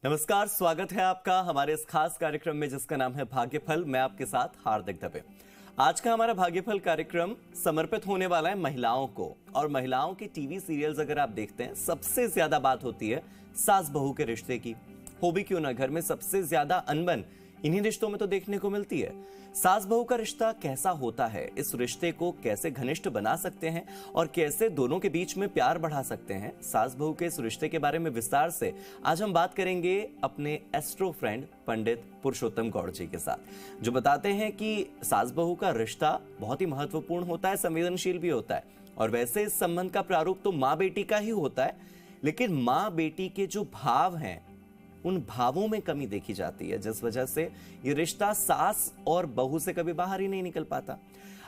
नमस्कार, स्वागत है आपका हमारे इस खास कार्यक्रम में जिसका नाम है भाग्यफल। मैं आपके साथ हार्दिक दबे। आज का हमारा भाग्यफल कार्यक्रम समर्पित होने वाला है महिलाओं को। और महिलाओं की टीवी सीरियल्स अगर आप देखते हैं, सबसे ज्यादा बात होती है सास बहू के रिश्ते की। हो भी क्यों ना, घर में सबसे ज्यादा अनबन इन्हीं रिश्तों में तो देखने को मिलती है। सास बहू का रिश्ता कैसा होता है, इस रिश्ते को कैसे घनिष्ठ बना सकते हैं और कैसे दोनों के बीच में प्यार बढ़ा सकते हैं, सास बहू के इस रिश्ते के बारे में विस्तार से आज हम बात करेंगे अपने एस्ट्रो फ्रेंड पंडित पुरुषोत्तम गौड़ जी के साथ, जो बताते हैं कि सास बहू का रिश्ता बहुत ही महत्वपूर्ण होता है, संवेदनशील भी होता है। और वैसे इस संबंध का प्रारूप तो माँ बेटी का ही होता है, लेकिन माँ बेटी के जो भाव हैं उन भावों में कमी देखी जाती है, जिस वजह से ये रिश्ता सास और बहू से कभी बाहर ही नहीं निकल पाता।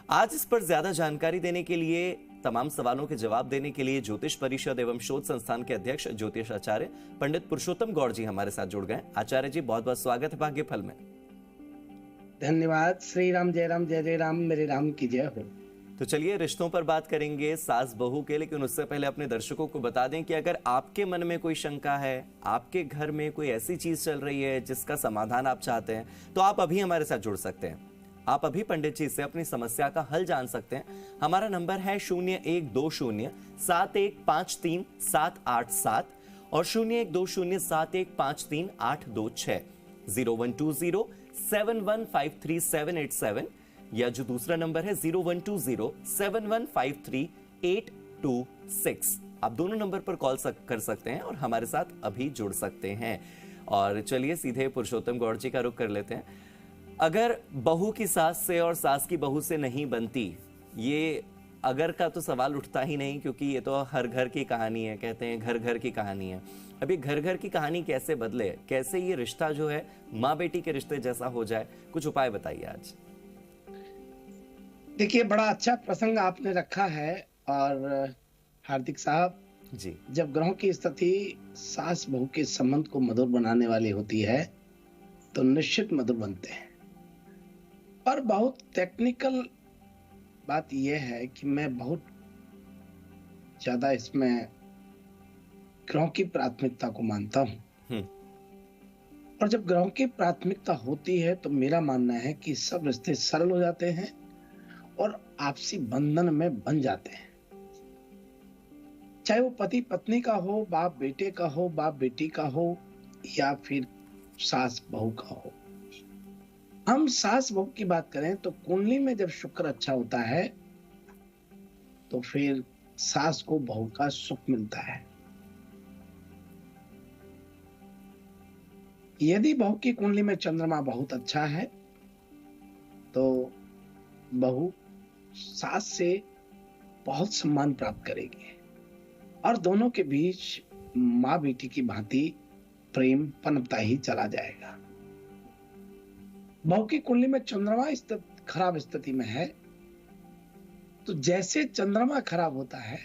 आज इस पर ज्यादा जानकारी देने के लिए, तमाम सवालों के जवाब देने के लिए ज्योतिष परिषद एवं शोध संस्थान के अध्यक्ष ज्योतिष आचार्य पंडित पुरुषोत्तम गौड़ जी हमारे साथ जुड़ गए। आचार्य जी, बहुत बहुत स्वागत है भाग्यफल में। धन्यवाद। श्री राम जय राम जय जय राम, मेरे राम की जय हो। तो चलिए रिश्तों पर बात करेंगे, सास बहू के, लेकिन उससे पहले अपने दर्शकों को बता दें कि अगर आपके मन में कोई शंका है, आपके घर में कोई ऐसी चीज चल रही है जिसका समाधान आप चाहते हैं, तो आप अभी हमारे साथ जुड़ सकते हैं। आप अभी पंडित जी से अपनी समस्या का हल जान सकते हैं। हमारा नंबर है 0120715378 और 012071538226, 012071537787, या जो दूसरा नंबर है 012071538226। आप दोनों नंबर पर कॉल कर सकते हैं और हमारे साथ अभी जुड़ सकते हैं। और चलिए सीधे पुरुषोत्तम गौड़ जी का रुख कर लेते हैं। अगर बहू की सास से और सास की बहू से नहीं बनती, ये अगर का तो सवाल उठता ही नहीं, क्योंकि ये तो हर घर की कहानी है। कहते हैं घर घर की कहानी है। अब ये घर घर की कहानी कैसे बदले, कैसे ये रिश्ता जो है माँ बेटी के रिश्ते जैसा हो जाए, कुछ उपाय बताइए आज। देखिए, बड़ा अच्छा प्रसंग आपने रखा है। और हार्दिक साहब जी, जब ग्रहों की स्थिति सास बहू के संबंध को मधुर बनाने वाली होती है तो निश्चित मधुर बनते हैं। पर बहुत टेक्निकल बात यह है कि मैं बहुत ज्यादा इसमें ग्रहों की प्राथमिकता को मानता हूं। और जब ग्रहों की प्राथमिकता होती है तो मेरा मानना है कि सब रिश्ते सरल हो जाते हैं और आपसी बंधन में बन जाते हैं। चाहे वो पति पत्नी का हो, बाप बेटे का हो, बाप बेटी का हो, या फिर सास बहू का हो। हम सास बहू की बात करें तो कुंडली में जब शुक्र अच्छा होता है तो फिर सास को बहू का सुख मिलता है। यदि बहू की कुंडली में चंद्रमा बहुत अच्छा है तो बहू सास से बहुत सम्मान प्राप्त करेगी और दोनों के बीच माँ बेटी की भांति प्रेम पनपता ही चला जाएगा। बहू की कुंडली में चंद्रमा खराब स्थिति में है तो जैसे चंद्रमा खराब होता है,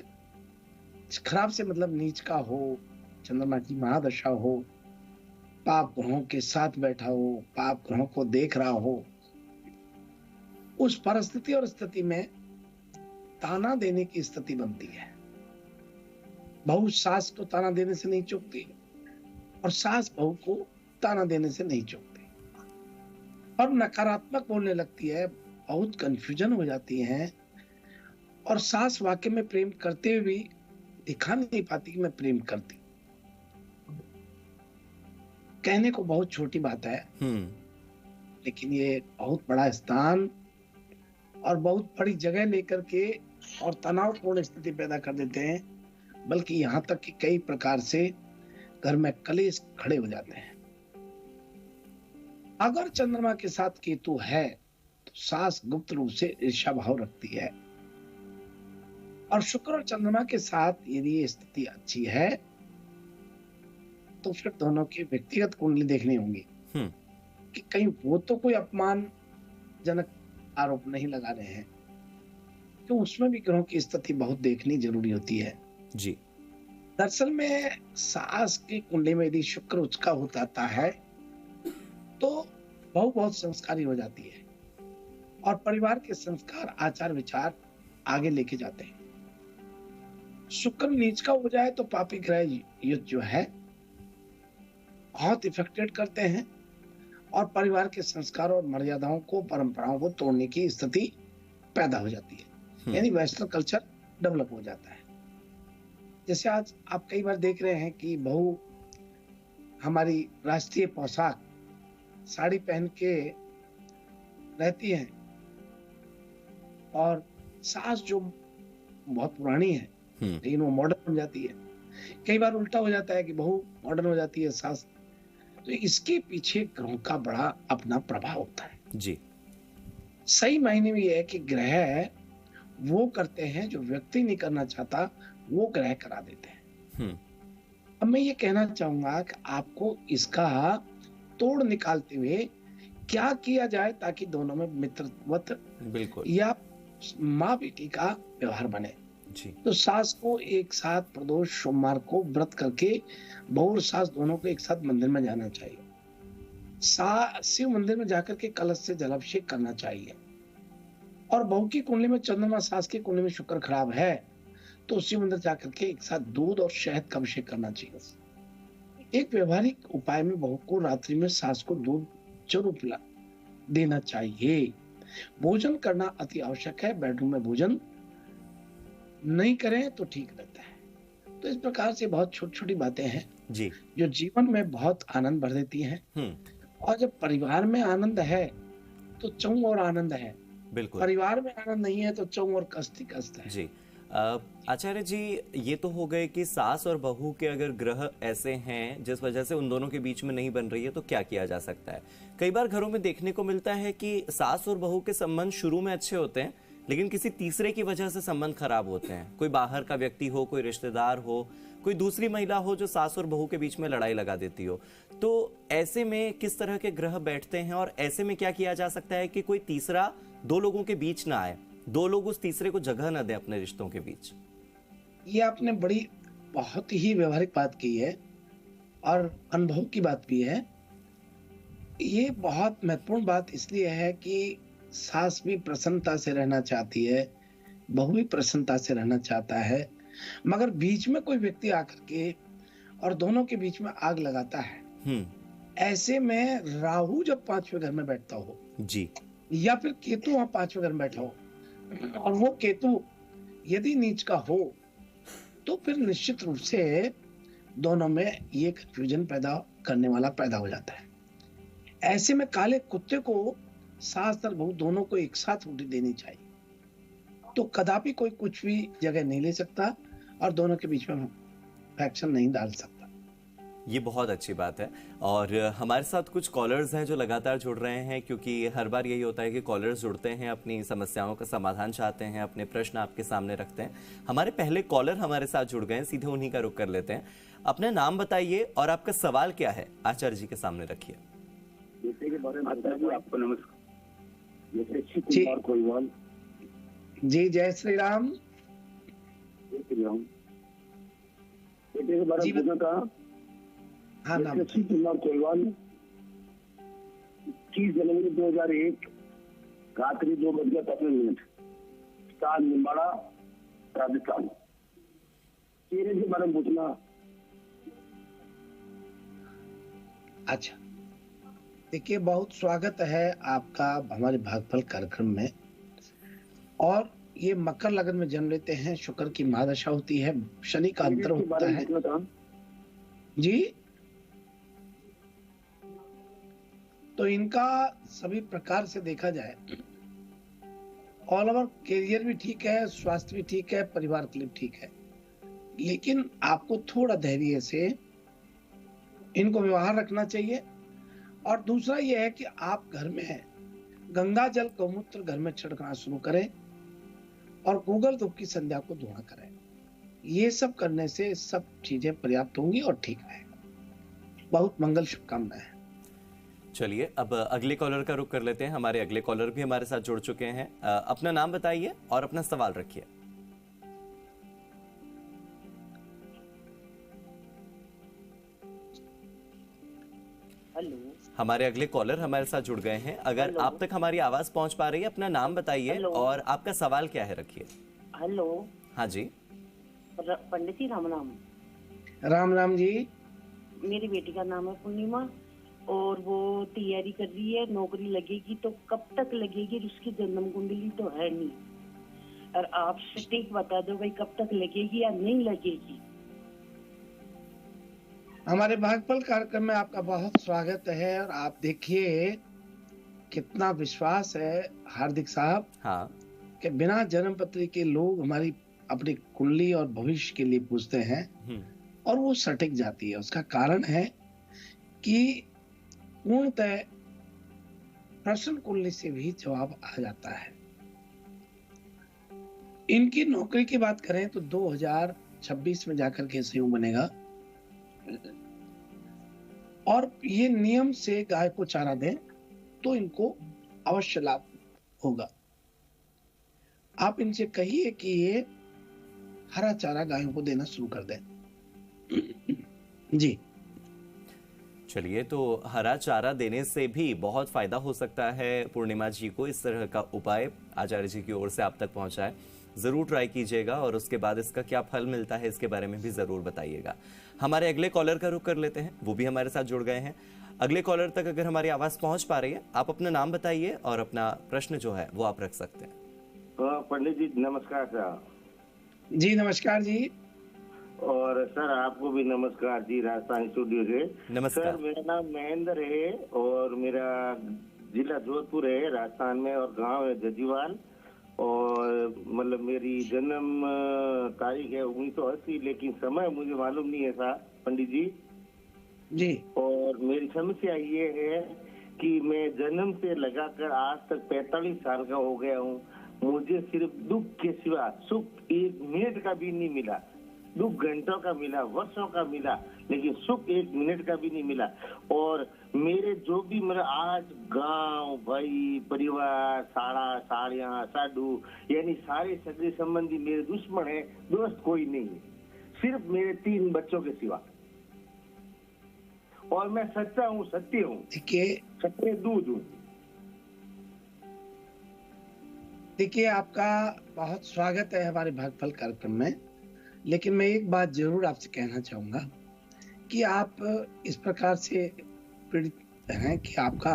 खराब से मतलब नीच का हो, चंद्रमा की महादशा हो, पाप ग्रहों के साथ बैठा हो, पाप ग्रहों को देख रहा हो, उस परिस्थिति और स्थिति में ताना देने की स्थिति बनती है। बहू सास को ताना देने से नहीं चूकती और सास बहू को ताना देने से नहीं चूकती और नकारात्मक बोलने लगती है, बहुत कंफ्यूजन हो जाती है। और सास वाकई में प्रेम करते हुए भी दिखा नहीं पाती कि मैं प्रेम करती। कहने को बहुत छोटी बात है, लेकिन ये बहुत बड़ा स्थान और बहुत बड़ी जगह लेकर के और तनावपूर्ण स्थिति पैदा कर देते हैं, बल्कि यहाँ तक कि कई प्रकार से घर में कलेश खड़े हो जाते हैं। अगर चंद्रमा के साथ केतु है तो सास गुप्त रूप से ईर्ष्या भाव रखती है, और शुक्र और चंद्रमा के साथ यदि ये स्थिति अच्छी है तो फिर दोनों की व्यक्तिगत कुंडली देखनी होगी कि कहीं वो तो कोई अपमानजनक आरोप नहीं लगा रहे हैं, तो उसमें भी ग्रहों की स्थिति बहुत देखनी जरूरी होती है जी। दरअसल में सास की कुंडली में यदि शुक्र उचका होता है तो बहू बहुत संस्कारी हो जाती है और परिवार के संस्कार आचार विचार आगे लेके जाते हैं। शुक्र नीच का हो जाए तो पापी ग्रह युद्ध जो है बहुत इफेक्टेड करते हैं और परिवार के संस्कार और मर्यादाओं को, परंपराओं को तोड़ने की स्थिति पैदा हो जाती है, यानी वेस्टर्न कल्चर डेवलप हो जाता है। जैसे आज आप कई बार देख रहे हैं कि बहू हमारी राष्ट्रीय पोशाक साड़ी पहन के रहती है और सास जो बहुत पुरानी है लेकिन वो मॉडर्न बन जाती है। कई बार उल्टा हो जाता है कि बहू मॉडर्न हो जाती है, सास। तो इसके पीछे ग्रहों का बड़ा अपना प्रभाव होता है जी। सही मायने में यह है कि ग्रह वो करते हैं जो व्यक्ति नहीं करना चाहता, वो ग्रह करा देते हैं। अब मैं ये कहना चाहूंगा कि आपको इसका तोड़ निकालते हुए क्या किया जाए ताकि दोनों में मित्रवत बिल्कुल या माँ बेटी का व्यवहार बने जी। तो सास को एक साथ प्रदोष सोमवार को व्रत करके बहू और सास दोनों को एक साथ मंदिर में जाना चाहिए। शिव मंदिर में जाकर के कलश से जलाभिषेक करना चाहिए। और बहू की कुंडली में चंद्रमा, सास की कुंडली में शुक्र खराब है तो शिव मंदिर जाकर के एक साथ दूध और शहद का अभिषेक करना चाहिए। एक व्यवहारिक उपाय में बहू को रात्रि में सास को दूध जरूर पिला देना चाहिए। भोजन करना अति आवश्यक है। बेडरूम में भोजन नहीं करें तो ठीक रहता है। तो इस प्रकार से बहुत छोटी छोटी बातें हैं जी जो जीवन में बहुत आनंद भर देती हैं। और जब परिवार में आनंद है तो चौं और आनंद है। बिल्कुल। परिवार में आनंद नहीं है तो चौं और कष्ट ही कष्ट है जी। आचार्य जी, ये तो हो गए कि सास और बहू के अगर ग्रह ऐसे हैं जिस वजह से उन दोनों के बीच में नहीं बन रही है तो क्या किया जा सकता है। कई बार घरों में देखने को मिलता है कि सास और बहू के संबंध शुरू में अच्छे होते हैं लेकिन किसी तीसरे की वजह से संबंध खराब होते हैं। कोई बाहर का व्यक्ति हो, कोई रिश्तेदार हो, कोई दूसरी महिला हो जो सास और बहू के बीच में लड़ाई लगा देती हो। तो ऐसे में किस तरह के ग्रह बैठते हैं और ऐसे में क्या किया जा सकता है कि कोई तीसरा दो लोगों के बीच ना आए, दो लोग उस तीसरे को जगह ना दें अपने रिश्तों के बीच। ये आपने बड़ी बहुत ही व्यवहारिक बात की है और अनुभव की बात भी है। ये बहुत महत्वपूर्ण बात इसलिए है कि सास भी प्रसन्नता से रहना चाहती है, बहू भी प्रसन्नता से रहना चाहता है, मगर बीच में कोई व्यक्ति आकर के और दोनों के बीच में आग लगाता है। ऐसे में राहु जब 5वें घर में बैठता हो जी, या फिर केतु वहां 5वें घर में बैठा हो और वो केतु यदि नीच का हो तो फिर निश्चित रूप से दोनों में ये कंफ्यूजन पैदा करने वाला पैदा हो जाता है। ऐसे में काले कुत्ते को सास और बहू दोनों को एक साथ रोटी देनी चाहिए तो कदापि कोई कुछ भी जगह नहीं ले सकता और दोनों के बीच में फैक्शन नहीं डाल सकता। ये बहुत अच्छी बात है। और हमारे साथ कुछ कॉलर्स हैं जो लगातार जुड़ रहे हैं, क्योंकि हर बार यही होता है कि कॉलर्स जुड़ते हैं, अपनी समस्याओं का समाधान चाहते हैं, अपने प्रश्न आपके सामने रखते हैं। हमारे पहले कॉलर हमारे साथ जुड़ गए हैं, सीधे उन्हीं का रुख कर लेते हैं। अपना नाम बताइए और आपका सवाल क्या है आचार्य जी के सामने रखिए। आपको नमस्कार। जी जय श्री राम। जी हाँ नाम 30 जनवरी 2001 रात्रि 2:15 स्थान निम्बाड़ा राजस्थान। चेहरे के बारे में पूछना। अच्छा, देखिए बहुत स्वागत है आपका हमारे भागफल कार्यक्रम में। और ये मकर लगन में जन्म लेते हैं, शुक्र की महादशा होती है, शनि का अंतर होता है जी। तो इनका सभी प्रकार से देखा जाए ऑल ओवर करियर भी ठीक है, स्वास्थ्य भी ठीक है, परिवार के लिए ठीक है, लेकिन आपको थोड़ा धैर्य से इनको व्यवहार रखना चाहिए। और दूसरा यह है कि आप घर में गंगा जल गौमूत्र घर में छिड़कना शुरू करें और गूगल धूप की संध्या को धुआं करें। ये सब करने से सब चीजें पर्याप्त होंगी और ठीक रहेगा। बहुत मंगल शुभकामनाएं। चलिए अब अगले कॉलर का रुख कर लेते हैं। हमारे अगले कॉलर भी हमारे साथ जुड़ चुके हैं। अपना नाम बताइए और अपना सवाल रखिए। हेलो। हमारे अगले कॉलर हमारे साथ जुड़ गए हैं। अगर आप तक हमारी आवाज पहुंच पा रही है, अपना नाम बताइए और आपका सवाल क्या है रखिए। हेलो। हाँ जी। पंडित जी राम राम। राम राम जी। मेरी बेटी का नाम है पूर्णिमा और वो तैयारी कर रही है, नौकरी लगेगी तो कब तक लगेगी, उसकी जन्म कुंडली तो है नहीं। और आप सटीक बता दो भाई कब तक लगेगी या नहीं लगेगी। हमारे भागफल कार्यक्रम में आपका बहुत स्वागत है। और आप देखिए कितना विश्वास है हार्दिक साहब हाँ। कि बिना जन्म पत्री के लोग हमारी अपनी कुंडली और भविष्य के लिए पूछते हैं और वो सटीक जाती है। उसका कारण है कि पूर्णतः प्रश्न कुंडली से भी जवाब आ जाता है। इनकी नौकरी की बात करें तो 2026 में जाकर के संयोग बनेगा और ये नियम से गाय को चारा दें तो इनको अवश्य लाभ होगा। आप इनसे कहिए कि ये हरा चारा गायों को देना शुरू कर दें। जी चलिए, तो हरा चारा देने से भी बहुत फायदा हो सकता है पूर्णिमा जी को। इस तरह का उपाय आचार्य जी की ओर से आप तक पहुंचा है, जरूर ट्राई कीजिएगा और उसके बाद इसका क्या फल मिलता है इसके बारे में भी जरूर बताइएगा। हमारे अगले कॉलर का रुख कर लेते हैं, वो भी हमारे साथ जुड़ गए हैं। अगले कॉलर तक अगर हमारी आवाज पहुंच पा रही है, आप अपना नाम बताइए और अपना प्रश्न जो है वो आप रख सकते हैं। पंडित जी नमस्कार सर। जी नमस्कार जी। और सर आपको भी नमस्कार जी, राजस्थान स्टूडियो से। नमस्कार। सर मेरा नाम महेंद्र है और मेरा जिला जोधपुर है राजस्थान में और गांव है जजीवाल। और मतलब मेरी जन्म तारीख है 1980, लेकिन समय मुझे मालूम नहीं है सर पंडित जी। जी और मेरी समस्या ये है कि मैं जन्म से लगाकर आज तक 45 साल का हो गया हूँ। मुझे सिर्फ दुख के सिवा सुख एक मिनट का भी नहीं मिला। दुख घंटों का मिला, वर्षों का मिला, लेकिन सुख एक मिनट का भी नहीं मिला। और मेरे जो भी मेरा आज गांव, भाई, परिवार, साड़ियाँ, साधु, यानी सारे सगे संबंधी मेरे दुश्मन है, दोस्त कोई नहीं है, सिर्फ मेरे 3 बच्चों के सिवा। और मैं सच्चा हूँ, सत्य हूँ, देखिए सत्य दूध हूँ। देखिए आपका बहुत स्वागत है हमारे भागफल कार्यक्रम में। लेकिन मैं एक बात जरूर आपसे कहना चाहूंगा कि आप इस प्रकार से पीड़ित हैं कि आपका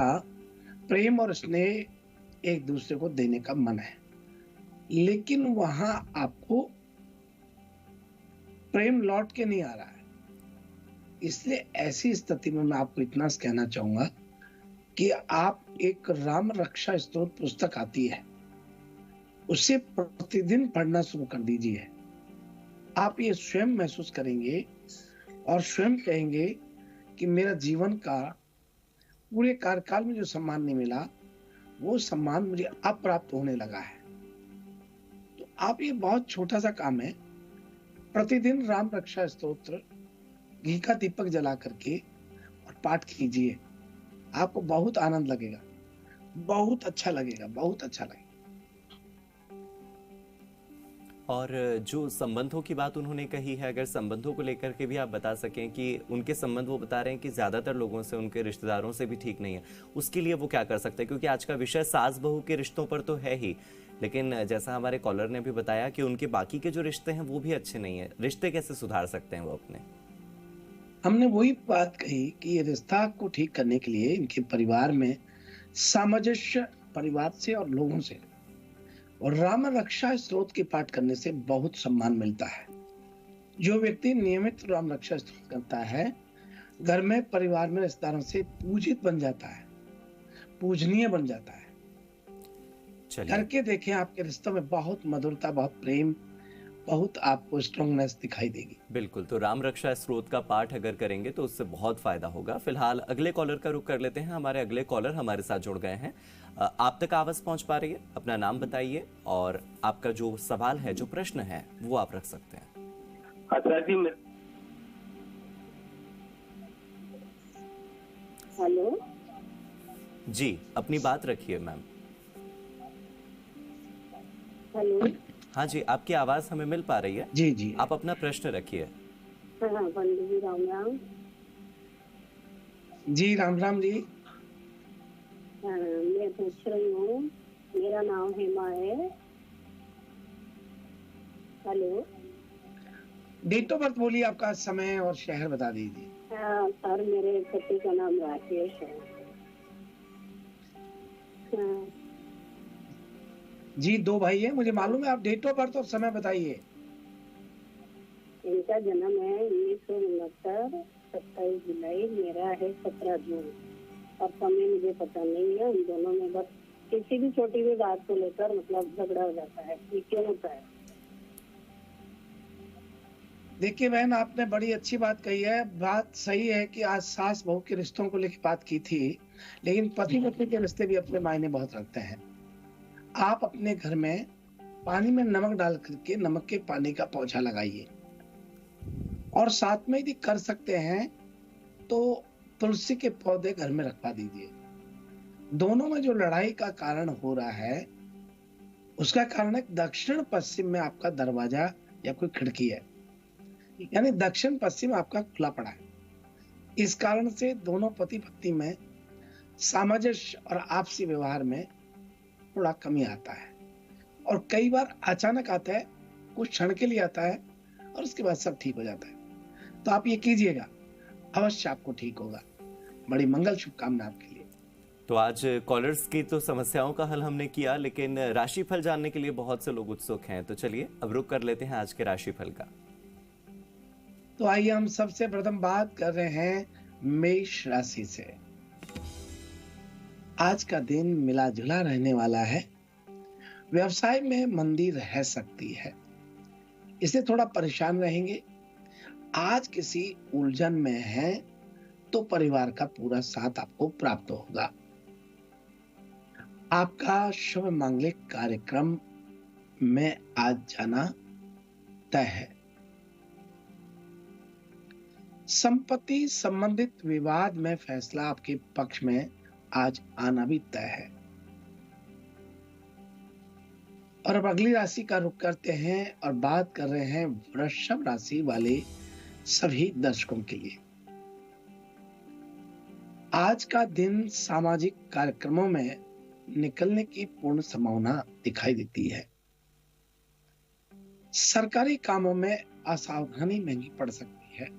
प्रेम और स्नेह एक दूसरे को देने का मन है, लेकिन वहां आपको प्रेम लौट के नहीं आ रहा है। इसलिए ऐसी स्थिति में मैं आपको इतना कहना चाहूंगा कि आप एक राम रक्षा स्तोत्र पुस्तक आती है, उसे प्रतिदिन पढ़ना शुरू कर दीजिए। आप ये स्वयं महसूस करेंगे और स्वयं कहेंगे कि मेरा जीवन का पूरे कार्यकाल में जो सम्मान नहीं मिला, वो सम्मान मुझे अब प्राप्त होने लगा है। तो आप ये बहुत छोटा सा काम है, प्रतिदिन राम रक्षा स्तोत्र घी का दीपक जला करके और पाठ कीजिए। आपको बहुत आनंद लगेगा, बहुत अच्छा लगेगा, बहुत अच्छा लगेगा। और जो संबंधों की बात उन्होंने कही है, अगर संबंधों को लेकर के भी आप बता सकें कि उनके संबंध, वो बता रहे हैं कि ज्यादातर लोगों से, उनके रिश्तेदारों से भी ठीक नहीं है, उसके लिए वो क्या कर सकते हैं? क्योंकि आज का विषय सास बहू के रिश्तों पर तो है ही, लेकिन जैसा हमारे कॉलर ने भी बताया कि उनके बाकी के जो रिश्ते हैं वो भी अच्छे नहीं है। रिश्ते कैसे सुधार सकते हैं वो अपने? हमने वही बात कही कि ये रिश्ता को ठीक करने के लिए इनके परिवार में सामंजस्य, परिवार से और लोगों से, और राम रक्षा स्तोत्र के पाठ करने से बहुत सम्मान मिलता है। जो व्यक्ति नियमित राम रक्षा स्तोत्र करता है, घर में, परिवार में, रिश्तेदारों से पूजित बन जाता है, पूजनीय बन जाता है। करके देखें, आपके रिश्तों में बहुत मधुरता, बहुत प्रेम, बहुत आपको स्ट्रॉन्गनेस दिखाई देगी। बिल्कुल, तो राम रक्षा स्तोत्र का पाठ अगर करेंगे तो उससे बहुत फायदा होगा। फिलहाल अगले कॉलर का रुख कर लेते हैं। हमारे अगले कॉलर हमारे साथ जुड़ गए हैं। आप तक आवाज पहुंच पा रही है? अपना नाम बताइए और आपका जो सवाल है, जो प्रश्न है, वो आप रख सकते हैं। अच्छा जी, हेलो जी, अपनी बात रखिए मैम। हेलो। हाँ जी, आपकी आवाज हमें मिल पा रही है। जी जी, आप अपना प्रश्न रखिए। हाँ पंडित जी, राम राम। जी राम राम जी। मैं पूछ रही हूँ, मेरा नाम हेमा है। हेलो। डेट ऑफ बर्थ बोलिए, आपका समय और शहर बता दीजिए। सर मेरे पति का नाम राकेश है। हाँ, जी, 2 भाई हैं, मुझे मालूम है। आप डेट ऑफ बर्थ और समय बताइए। इनका जन्म है 1969, 27 जुलाई, मेरा है 17 जून। और समय मुझे पता नहीं है। उन दोनों में बस किसी भी छोटी भी बात को लेकर मतलब झगड़ा हो जाता है। ये क्यों होता है? देखिए बहन, आपने बड़ी अच्छी बात कही है। बात सही है कि आज सास बहू के रिश्तों को लेकर बात की थी, लेकिन पति पत्नी के रिश्ते भी अपने मायने बहुत रखते हैं। आप अपने घर में पानी में नमक डाल करके नमक के पानी का पौधा लगाइए, और साथ में यदि कर सकते हैं तो तुलसी के पौधे घर में रखवा दीजिए। दोनों में जो लड़ाई का कारण हो रहा है, उसका कारण है दक्षिण पश्चिम में आपका दरवाजा या कोई खिड़की है, यानी दक्षिण पश्चिम आपका खुला पड़ा है। इस कारण से दोनों पति पत्नी में सामंजस्य और आपसी व्यवहार में थोड़ा कमी आता है, और कई बार अचानक आता है, कुछ क्षण के लिए आता है और उसके बाद सब ठीक हो जाता है। तो आप ये कीजिएगा, अवश्य आपको ठीक होगा। बड़ी मंगल शुभकामना आपके लिए। तो आज कॉलर्स की तो समस्याओं का हल हमने किया, लेकिन राशिफल जानने के लिए बहुत से लोग उत्सुक हैं। तो चलिए अब रुक कर लेते हैं आज के राशिफल का। तो आइए हम सबसे प्रथम बात कर रहे हैं मेष राशि से। आज का दिन मिला जुला रहने वाला है। व्यवसाय में मंदी रह सकती है, इससे थोड़ा परेशान रहेंगे। आज किसी उलझन में है तो परिवार का पूरा साथ आपको प्राप्त होगा। आपका शुभ मांगलिक कार्यक्रम में आज जाना तय है। संपत्ति संबंधित विवाद में फैसला आपके पक्ष में आज आना भी तय है। और अब अगली राशि का रुख करते हैं और बात कर रहे हैं वृषभ राशि वाले सभी दर्शकों के लिए। आज का दिन सामाजिक कार्यक्रमों में निकलने की पूर्ण संभावना दिखाई देती है। सरकारी कामों में असावधानी महंगी पड़ सकती है।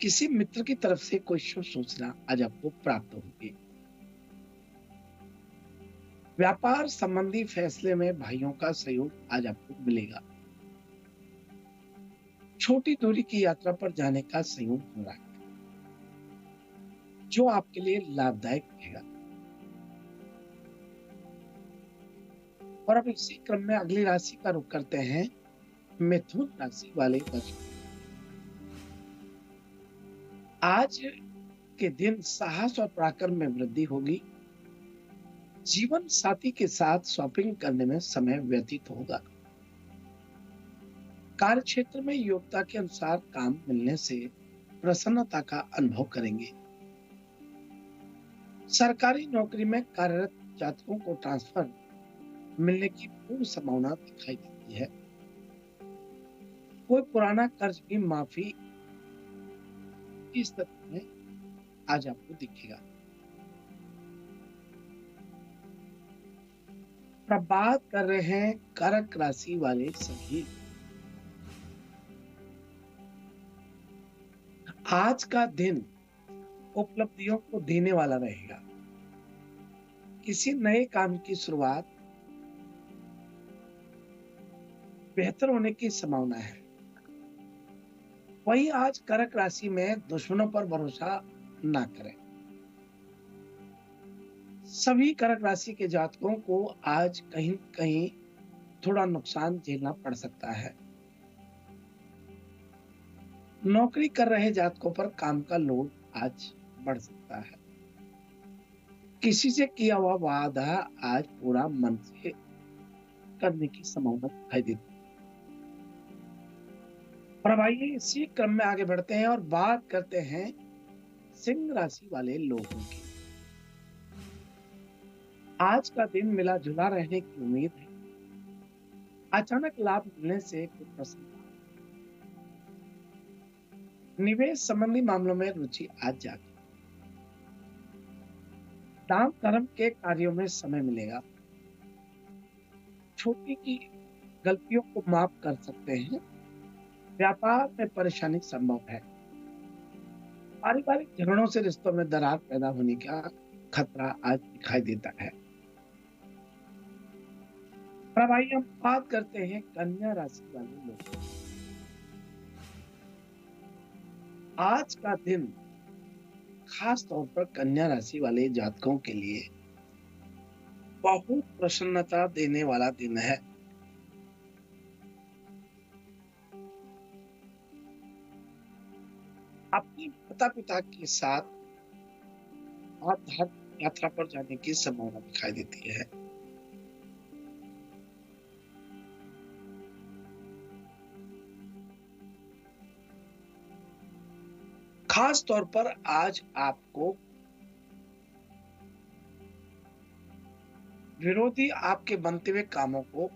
किसी मित्र की तरफ से कोई शुभ सूचना आज आपको प्राप्त होगी। व्यापार संबंधी फैसले में भाइयों का सहयोग आज आपको मिलेगा। छोटी दूरी की यात्रा पर जाने का सहयोग हो रहा है, जो आपके लिए लाभदायक रहेगा। और अब इसी क्रम में अगली राशि का रुख करते हैं मिथुन राशि वाले दर्शक। आज के दिन साहस और पराक्रम में वृद्धि होगी। जीवन साथी के साथ शॉपिंग करने में समय व्यतीत होगा। कार्य क्षेत्र में योग्यता के अनुसार काम मिलने से प्रसन्नता का अनुभव करेंगे। सरकारी नौकरी में कार्यरत जातकों को ट्रांसफर मिलने की पूर्ण संभावना दिखाई देती है। कोई पुराना कर्ज की माफी की स्थिति में आज आपको दिखेगा। अब बात कर रहे हैं कर्क राशि वाले सभी। आज का दिन उपलब्धियों को देने वाला रहेगा। किसी नए काम की शुरुआत बेहतर होने की संभावना है। वहीं आज कर्क राशि में दुश्मनों पर भरोसा ना करें। सभी कर्क राशि के जातकों को आज कहीं कहीं थोड़ा नुकसान झेलना पड़ सकता है। नौकरी कर रहे जातकों पर काम का लोड आज बढ़ सकता है। किसी से किया हुआ वादा आज पूरा मन से करने की संभावना दिखाई देती है। और अब आइए इसी क्रम में आगे बढ़ते हैं और बात करते हैं सिंह राशि वाले लोगों की। आज का दिन मिला जुला रहने की उम्मीद है। अचानक लाभ मिलने से कुछ प्रसन्नता। निवेश संबंधी मामलों में रुचि आज जागी। दान धर्म के कार्यों में समय मिलेगा। छोटी की गलतियों को माफ कर सकते हैं। व्यापार में परेशानी संभव है। पारिवारिक झगड़ों से रिश्तों में दरार पैदा होने का खतरा आज दिखाई देता है। और भाई हम बात करते हैं कन्या राशि वाले लोग। आज का दिन खास तौर पर कन्या राशि वाले जातकों के लिए बहुत प्रसन्नता देने वाला दिन है। अपने माता पिता के साथ आध्यात्मिक यात्रा पर जाने की संभावना दिखाई देती है। खास तौर पर आज आपको विरोधी आपके बनते हुए कामों को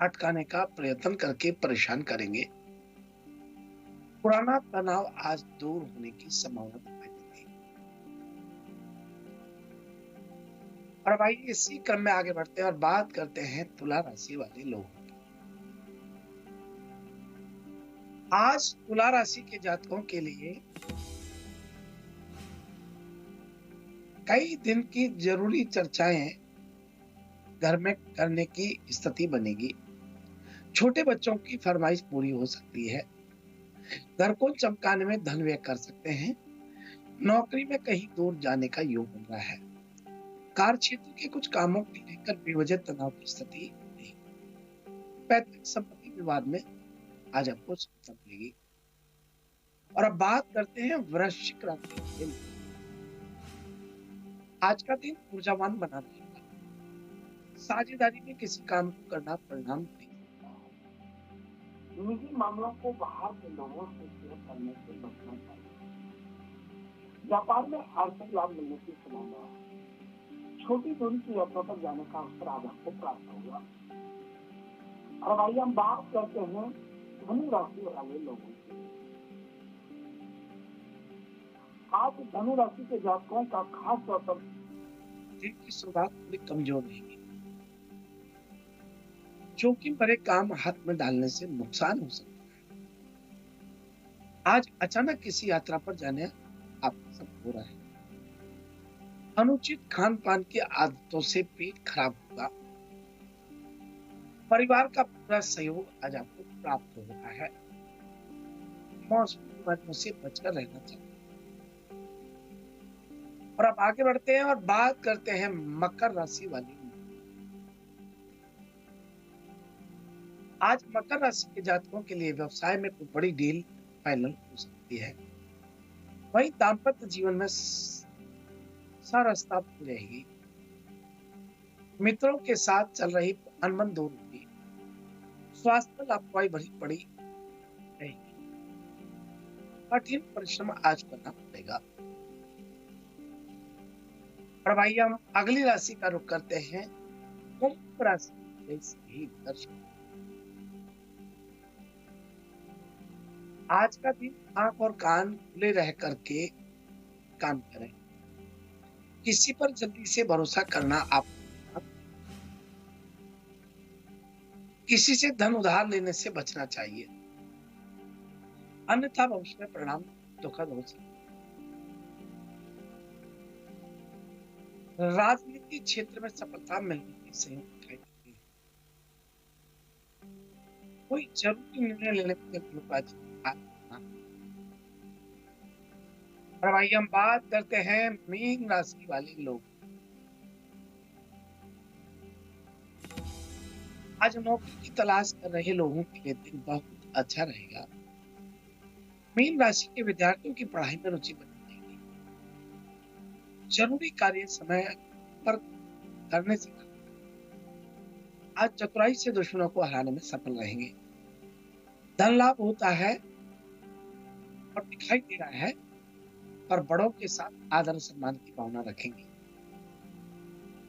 अटकाने का प्रयत्न करके परेशान करेंगे। पुराना तनाव आज दूर होने की संभावना दिखाई देती है। और भाई इसी क्रम में आगे बढ़ते हैं और बात करते हैं तुला राशि वाले लोगों की। आज तुला राशि के जातकों के लिए कई दिन की जरूरी चर्चाएं घर में करने की स्थिति बनेगी। छोटे बच्चों की फरमाइश पूरी हो सकती है। घर को चमकाने में धन व्यय कर सकते हैं। नौकरी में कहीं दूर जाने का योग बन रहा है। कार्य क्षेत्र के कुछ कामों को लेकर बेवजह तनाव की स्थिति नहीं। पैतृक संपत्ति विवाद में आज आपको सफलता मिलेगी। और अब बात करते हैं वृश्चिक राशि के लिए। आज का दिन ऊर्जावान बना रहेगा। साझेदारी में किसी काम को करना परिणाम नहीं। निजी मामलों को बाहर के लोगों से शेयर करने से बचना चाहिए। व्यापार में आर्थिक लाभ मिलने की संभावना है। छोटी दूरी की यात्रा पर जाने का अवसर आज आपको प्राप्त होगा। और आइए हम बात करते हैं धनु राशि वाले लोगों की। आज धनु राशि के जातकों का खास तौर पर दिन की शुरुआत थोड़ी कमजोर रहेगी। जोखिम भरे काम हाथ में डालने से नुकसान हो सकता है। आज अचानक किसी यात्रा पर जाने आपका सब हो रहा है। अनुचित खान पान की आदतों से पेट खराब होगा। परिवार का पूरा सहयोग आज आपको प्राप्त हो रहा है। मौसमी बीमारियों से बचकर रहना चाहिए। और अब आगे बढ़ते हैं और बात करते हैं मकर राशि वाली। आज मकर राशि के जातकों के लिए व्यवसाय में कोई बड़ी डील फाइनल हो सकती है। वहीं दाम्पत्य जीवन में सरसता रहेगी। मित्रों के साथ चल रही अनबन दूर होगी। स्वास्थ्य लापरवाही भरी पड़ी रहेगी। कठिन परिश्रम आज करना पड़ेगा। और भाई हम अगली राशि का रुख करते हैं कुंभ राशि। आज का दिन आंख और कान खुले रह करके काम करें। किसी पर जल्दी से भरोसा करना आप किसी से धन उधार लेने से बचना चाहिए, अन्यथा भविष्य में परिणाम दुखद हो सकते। राजनीतिक क्षेत्र में सफलता मिलने की संयोग दिखाई देती है। कोई जरूरी निर्णय लेने में और भाई हम बात करते हैं मीन राशि वाले लोग। आज नौकरी की तलाश कर रहे लोगों के लिए दिन बहुत अच्छा रहेगा। मीन राशि के विद्यार्थियों की पढ़ाई में रुचि बनी रहेगी। जरूरी कार्य समय पर करने से आज चतुराई से दुश्मनों को हराने में सफल रहेंगे। धन लाभ होता है और दिखाई दे रहा है, पर बड़ों के साथ आदर सम्मान की भावना रखेंगे।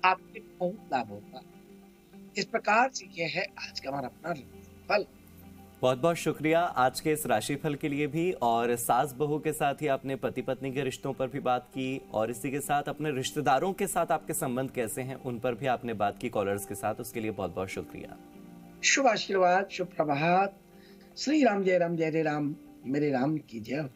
आपके बहुत लाभ होगा। इस प्रकार से यह है आज का हमारा अपना फल। बहुत बहुत शुक्रिया आज के इस राशिफल के लिए भी। और सास बहू के साथ ही आपने पति पत्नी के रिश्तों पर भी बात की और इसी के साथ अपने रिश्तेदारों के साथ आपके संबंध कैसे हैं उन पर भी आपने बात की कॉलर्स के साथ। उसके लिए बहुत बहुत शुक्रिया। शुभ आशीर्वाद, शुभ प्रभात। श्री राम जय राम, जय जय राम, मेरे राम की जय हो।